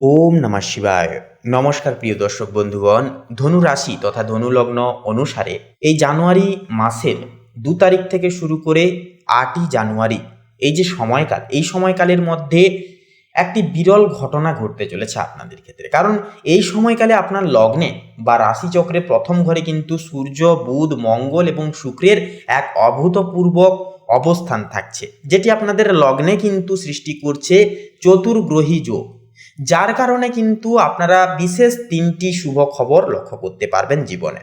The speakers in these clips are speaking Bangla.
ওম নমঃ শিবায়। নমস্কার প্রিয় দর্শক বন্ধুগণ, ধনু রাশি তথা ধনু লগ্ন অনুসারে এই জানুয়ারি মাসের 2 তারিখ থেকে শুরু করে 8ই জানুয়ারি এই যে সময়কাল, এই সময়কালের মধ্যে একটি বিরল ঘটনা ঘটতে চলেছে আপনাদের ক্ষেত্রে। কারণ এই সময়কালে আপনার লগ্নে বা রাশিচক্রের প্রথম ঘরে কিন্তু সূর্য, বুধ, মঙ্গল এবং শুক্রের এক অভূতপূর্ব অবস্থান থাকছে, যেটি আপনাদের লগ্নে কিন্তু সৃষ্টি করছে চতুর্গ্রহী যোগ, যার কারণে কিন্তু আপনারা বিশেষ 3টি শুভ খবর লক্ষ্য করতে পারবেন জীবনে।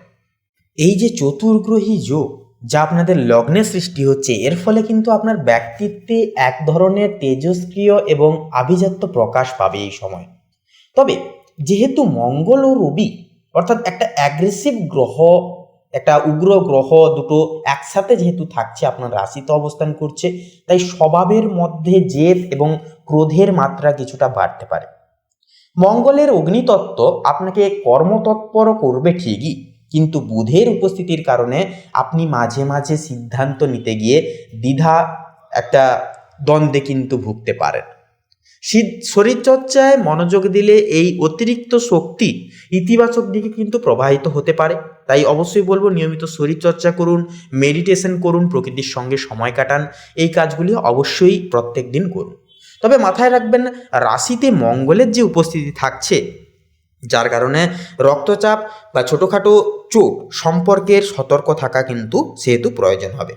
এই যে চতুর্গ্রহী যোগ যা আপনাদের লগ্নে সৃষ্টি হচ্ছে, এর ফলে কিন্তু আপনার ব্যক্তিত্বে এক ধরনের তেজস্ক্রিয় এবং আভিজাত্য প্রকাশ পাবে এই সময়। তবে যেহেতু মঙ্গল ও রবি অর্থাৎ একটা অ্যাগ্রেসিভ গ্রহ, একটা উগ্র গ্রহ দুটো একসাথে যেহেতু থাকছে, আপনার রাশিতে অবস্থান করছে, তাই স্বভাবের মধ্যে জেদ এবং ক্রোধের মাত্রা কিছুটা বাড়তে পারে। মঙ্গলের অগ্নিতত্ত্ব আপনাকে কর্মতৎপর করবে ঠিকই, কিন্তু বুধের উপস্থিতির কারণে আপনি মাঝে মাঝে সিদ্ধান্ত নিতে গিয়ে দ্বিধা, একটা দ্বন্দ্বে কিন্তু ভুগতে পারেন। শরীরচর্চায় মনোযোগ দিলে এই অতিরিক্ত শক্তি ইতিবাচক দিকে কিন্তু প্রবাহিত হতে পারে। তাই অবশ্যই বলবো, নিয়মিত শরীরচর্চা করুন, মেডিটেশন করুন, প্রকৃতির সঙ্গে সময় কাটান, এই কাজগুলি অবশ্যই প্রত্যেক দিন করুন। তবে মাথায় রাখবেন, রাশিতে মঙ্গলের যে উপস্থিতি থাকছে, যার কারণে রক্তচাপ বা ছোটোখাটো চোট সম্পর্কের সতর্ক থাকা কিন্তু সেহেতু প্রয়োজন হবে।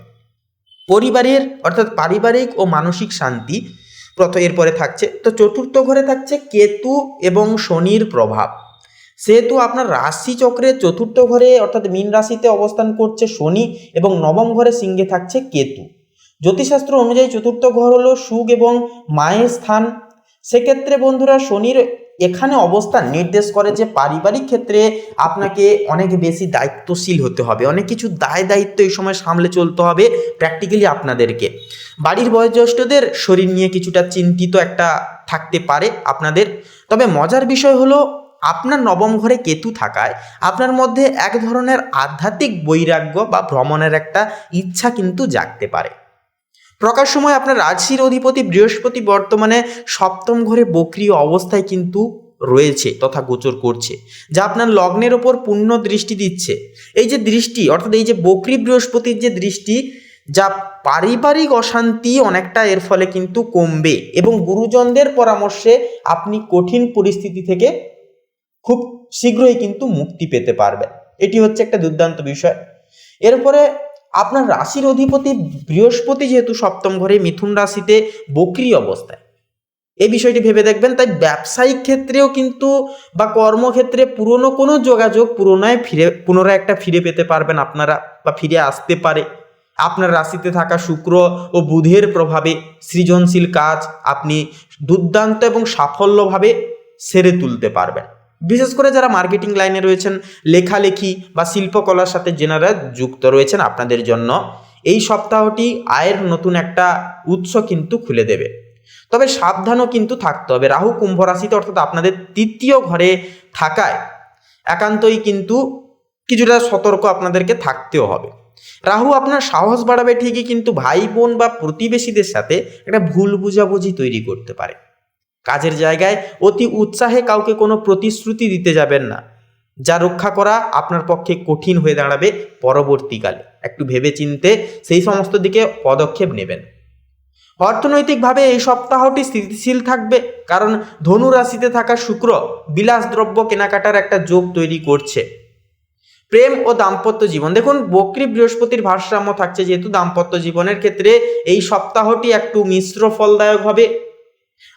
পরিবারের অর্থাৎ পারিবারিক ও মানসিক শান্তি এরপরে থাকছে। তো চতুর্থ ঘরে থাকছে কেতু এবং শনির প্রভাব। সেহেতু আপনার রাশিচক্রের চতুর্থ ঘরে অর্থাৎ মীন রাশিতে অবস্থান করছে শনি এবং নবম ঘরে সিংহে থাকছে কেতু। জ্যোতিষশাস্ত্র অনুযায়ী চতুর্থ ঘর হলো সুখ এবং মায়ের স্থান। সেক্ষেত্রে বন্ধুরা, শনির এখানে অবস্থান নির্দেশ করে যে পারিবারিক ক্ষেত্রে আপনাকে অনেক বেশি দায়িত্বশীল হতে হবে, অনেক কিছু দায় দায়িত্ব এই সময় সামলে চলতে হবে প্র্যাকটিক্যালি আপনাদেরকে। বাড়ির বয়োজ্যেষ্ঠদের শরীর নিয়ে কিছুটা চিন্তিত একটা থাকতে পারে আপনাদের। তবে মজার বিষয় হলো, আপনার নবম ঘরে কেতু থাকায় আপনার মধ্যে এক ধরনের আধ্যাত্মিক বৈরাগ্য বা ভ্রমণের একটা ইচ্ছা কিন্তু জাগতে পারে। প্রকাশ সময় আপনার রাশির অধিপতি বৃহস্পতি বর্তমানে সপ্তম ঘরে বক্রীয় অবস্থায় কিন্তু রয়েছে তথা গোচর করছে, যা আপনার লগ্নের ওপর পূর্ণ দৃষ্টি দিচ্ছে। এই যে দৃষ্টি অর্থাৎ এই যে বক্রী বৃহস্পতির যে দৃষ্টি, যা পারিবারিক অশান্তি অনেকটা এর ফলে কিন্তু কমবে এবং গুরুজনদের পরামর্শে আপনি কঠিন পরিস্থিতি থেকে খুব শীঘ্রই কিন্তু মুক্তি পেতে পারবেন। এটি হচ্ছে একটা দুর্দান্ত বিষয়। এরপরে আপনার রাশির অধিপতি বৃহস্পতি যেহেতু সপ্তম ঘরে মিথুন রাশিতে বক্রী অবস্থায়, এই বিষয়টি ভেবে দেখবেন। তাই ব্যবসায়িক ক্ষেত্রেও কিন্তু বা কর্মক্ষেত্রে পুরনো কোনো যোগাযোগ পুনরায় একটা ফিরে পেতে পারবেন আপনারা, বা ফিরে আসতে পারে। আপনার রাশিতে থাকা শুক্র ও বুধের প্রভাবে সৃজনশীল কাজ আপনি দুর্দান্ত এবং সাফল্যভাবে সেরে তুলতে পারবেন। বিশেষ করে যারা মার্কেটিং লাইনে রয়েছেন, লেখালেখি বা শিল্পকলার সাথে যেনারা যুক্ত রয়েছেন, আপনাদের জন্য এই সপ্তাহটি আয়ের নতুন একটা উৎস কিন্তু খুলে দেবে। তবে সাবধানও কিন্তু থাকতে হবে। রাহু কুম্ভ রাশিতে অর্থাৎ আপনাদের 3য় ঘরে থাকায় একান্তই কিন্তু কিছুটা সতর্ক আপনাদেরকে থাকতেও হবে। রাহু আপনার সাহস বাড়াবে ঠিকই, কিন্তু ভাই বোন বা প্রতিবেশীদের সাথে একটা ভুল বুঝাবুঝি তৈরি করতে পারে। কাজের জায়গায় অতি উৎসাহে কাউকে কোনো প্রতিশ্রুতি দিতে যাবেন না, যা রক্ষা করা আপনার পক্ষে কঠিন হয়ে দাঁড়াবে পরবর্তীকালে। একটু ভেবেচিন্তে সেই সমস্ত দিকে পদক্ষেপ নেবেন। অর্থনৈতিকভাবে এই সপ্তাহটি স্থিতিশীল থাকবে, কারণ ধনু রাশিতে থাকা শুক্র বিলাসদ্রব্য কেনাকাটার একটা যোগ তৈরি করছে। প্রেম ও দাম্পত্য জীবন, দেখুন বক্রী বৃহস্পতির ভারসাম্য থাকছে, যেহেতু দাম্পত্য জীবনের ক্ষেত্রে এই সপ্তাহটি একটু মিশ্র ফলদায়ক হবে।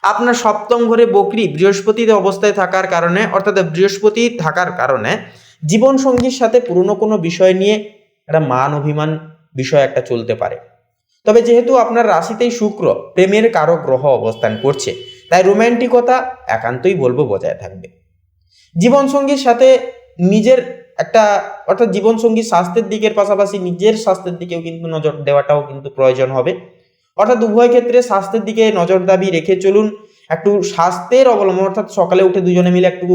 আপনার সপ্তম ঘরে বক্রী বৃহস্পতির অবস্থায় থাকার কারণে অর্থাৎ বৃহস্পতি থাকার কারণে জীবনসঙ্গীর সাথে পুরনো কোনো বিষয় নিয়ে একটা মান অভিমান বিষয় একটা চলতে পারে। তবে যেহেতু আপনার রাশিতেই শুক্র প্রেমের কারক গ্রহ অবস্থান করছে, তাই রোম্যান্টিকতা একান্তই বলবো বজায় থাকবে। জীবনসঙ্গীর সাথে নিজের একটা অর্থাৎ জীবনসঙ্গীর স্বাস্থ্যের দিকের পাশাপাশি নিজের স্বাস্থ্যের দিকেও কিন্তু নজর দেওয়াটাও কিন্তু প্রয়োজন হবে। অর্থাৎ উভয় ক্ষেত্রে স্বাস্থ্যের দিকে নজরদারি রেখে চলুন। একটু স্বাস্থ্যের অবলম্বন অর্থাৎ সকালে উঠে দুজনে মিলে একটু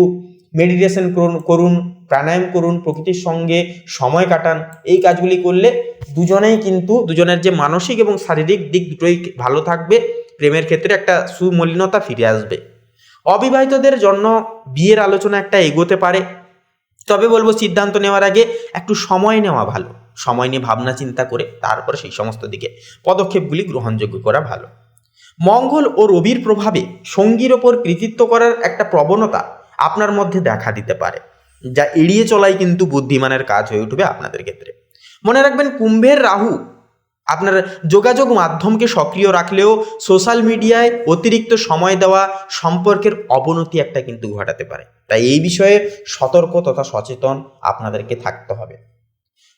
মেডিটেশন করুন, প্রাণায়াম করুন, প্রকৃতির সঙ্গে সময় কাটান। এই কাজগুলি করলে দুজনেই কিন্তু দুজনের যে মানসিক এবং শারীরিক দিক দুটোই ভালো থাকবে। প্রেমের ক্ষেত্রে একটা সুমলিনতা ফিরে আসবে। অবিবাহিতদের জন্য বিয়ের আলোচনা একটা এগোতে পারে, তবে বলবো সিদ্ধান্ত নেওয়ার আগে একটু সময় নেওয়া ভালো। সময় নিয়ে ভাবনা চিন্তা করে তারপরে সেই সমস্ত দিকে পদক্ষেপগুলি গ্রহণযোগ্য করা ভালো। মঙ্গল ও রবির প্রভাবে সঙ্গীর ওপর কৃতিত্ব করার একটা প্রবণতা আপনার মধ্যে দেখা দিতে পারে, যা এড়িয়ে চলাই কিন্তু বুদ্ধিমানের কাজ হয়ে উঠবে আপনাদের ক্ষেত্রে। মনে রাখবেন, কুম্ভের রাহু আপনার যোগাযোগ মাধ্যমকে সক্রিয় রাখলেও সোশ্যাল মিডিয়ায় অতিরিক্ত সময় দেওয়া সম্পর্কের অবনতি একটা কিন্তু ঘটাতে পারে। তাই এই বিষয়ে সতর্ক তথা সচেতন আপনাদেরকে থাকতে হবে।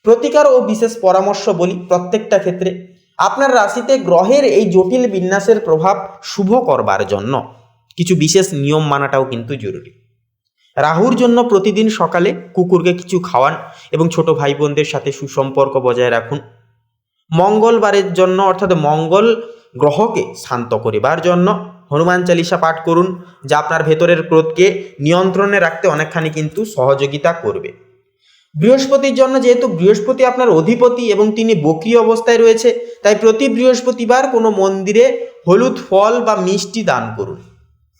প্রতিকার ও বিশেষ পরামর্শ বলি, প্রত্যেকটা ক্ষেত্রে আপনার রাশিতে গ্রহের এই জটিল বিন্যাসের প্রভাব শুভ করবার জন্য কিছু বিশেষ নিয়ম মানাটাও কিন্তু জরুরি। রাহুর জন্য প্রতিদিন সকালে কুকুরকে কিছু খাওয়ান এবং ছোট ভাই বোনদের সাথে সুসম্পর্ক বজায় রাখুন। মঙ্গলবারের জন্য অর্থাৎ মঙ্গল গ্রহকে শান্ত করিবার জন্য হনুমান চালিসা পাঠ করুন, যা আপনার ভেতরের ক্রোধকে নিয়ন্ত্রণে রাখতে অনেকখানি কিন্তু সহযোগিতা করবে। বৃহস্পতির জন্য, যেহেতু বৃহস্পতি আপনার অধিপতি এবং তিনি বক্রী অবস্থায় রয়েছে, তাই প্রতি বৃহস্পতিবার কোনো মন্দিরে হলুদ ফল বা মিষ্টি দান করুন।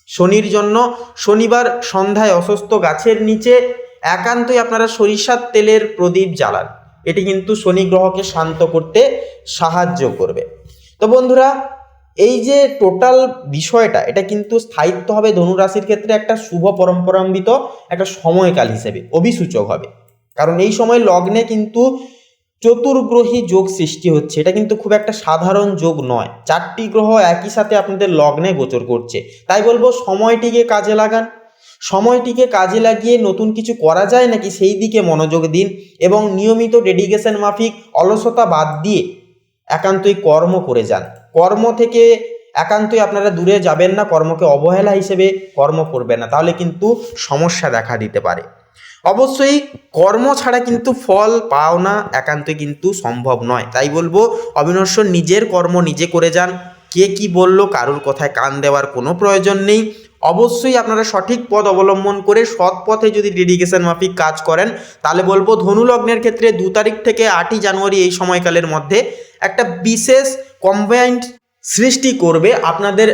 শনির জন্য শনিবার সন্ধ্যায় অস্বস্ত গাছের নিচে একান্তই আপনারা সরিষার তেলের প্রদীপ জ্বালান, এটি কিন্তু শনি গ্রহকে শান্ত করতে সাহায্য করবে। তো বন্ধুরা, এই যে টোটাল বিষয়টা, এটা কিন্তু স্থায়িত্ব হবে ধনুরাশির ক্ষেত্রে একটা শুভ পরম্পরান্বিত একটা সময়কাল হিসেবে অভিসূচক হবে। কারণ এই সময় লগ্নে কিন্তু চতুর্গ্রহী যোগ সৃষ্টি হচ্ছে, এটা কিন্তু খুব একটা সাধারণ যোগ নয়। 4টি গ্রহ একই সাথে আপনাদের লগ্নে গোচর করছে। তাই বলবো সময়টিকে কাজে লাগান, সময়টিকে কাজে লাগিয়ে নতুন কিছু করা যায় নাকি সেই দিকে মনোযোগ দিন এবং নিয়মিত ডেডিকেশন মাফিক অলসতা বাদ দিয়ে একান্তই কর্ম করে যান। কর্ম থেকে একান্তই আপনারা দূরে যাবেন না, কর্মকে অবহেলা হিসেবে কর্ম করবেন না, তাহলে কিন্তু সমস্যা দেখা দিতে পারে। অবশ্যই কর্ম ছাড়া কিন্তু ফল পাও না একান্তই কিন্তু সম্ভব নয়। তাই বলবো অবিনশ্বর নিজের কর্ম নিজে করে যান। কে কি বললো কারোর কথায় কান দেওয়ার কোনো প্রয়োজন নেই। অবশ্যই আপনারা সঠিক পথ অবলম্বন করে সৎ পথে যদি ডেডিকেশন মাফিক কাজ করেন, তাহলে বলবো ধনু লগ্নের ক্ষেত্রে 2 তারিখ থেকে 8ই জানুয়ারি এই সময়কালের মধ্যে একটা বিশেষ কম্বাইন্ড সৃষ্টি করবে আপনাদের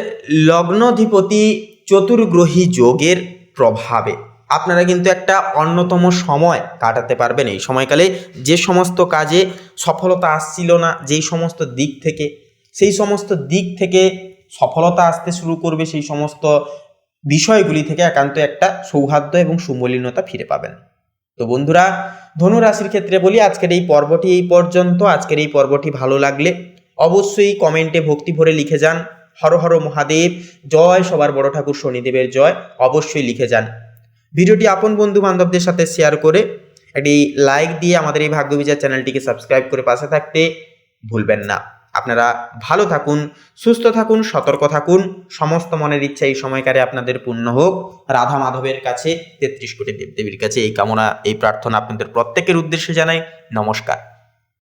লগ্নাধিপতি চতুর্গ্রহী যোগের প্রভাবে। আপনারা কিন্তু একটা অন্যতম সময় কাটাতে পারবেন এই সময়কালে। যে সমস্ত কাজে সফলতা আসছিল না, যেই সমস্ত দিক থেকে, সেই সমস্ত দিক থেকে সফলতা আসতে শুরু করবে। সেই সমস্ত বিষয়গুলি থেকে একান্ত একটা সৌহার্দ্য এবং সুমলিনতা ফিরে পাবেন। তো বন্ধুরা, ধনু রাশির ক্ষেত্রে বলি, আজকের এই পর্বটি এই পর্যন্ত। আজকের এই পর্বটি ভালো লাগলে অবশ্যই কমেন্টে ভক্তি ভরে লিখে যান হর হর মহাদেব, জয় সবার বড় ঠাকুর শনিদেবের জয়, অবশ্যই লিখে যান। ভিডিওটি আপন বন্ধু বান্ধবদের সাথে শেয়ার করে একটি লাইক দিয়ে আমাদের এই ভাগ্যবিচার চ্যানেলটিকে সাবস্ক্রাইব করে পাশে থাকতে ভুলবেন না। আপনারা ভালো থাকুন, সুস্থ থাকুন, সতর্ক থাকুন। সমস্ত মনের ইচ্ছা এই সময়কারে আপনাদের পূর্ণ হোক। রাধা মাধবের কাছে 33 কোটি দেবদেবীর কাছে এই কামনা, এই প্রার্থনা আপনাদের প্রত্যেকের উদ্দেশ্যে জানাই। নমস্কার।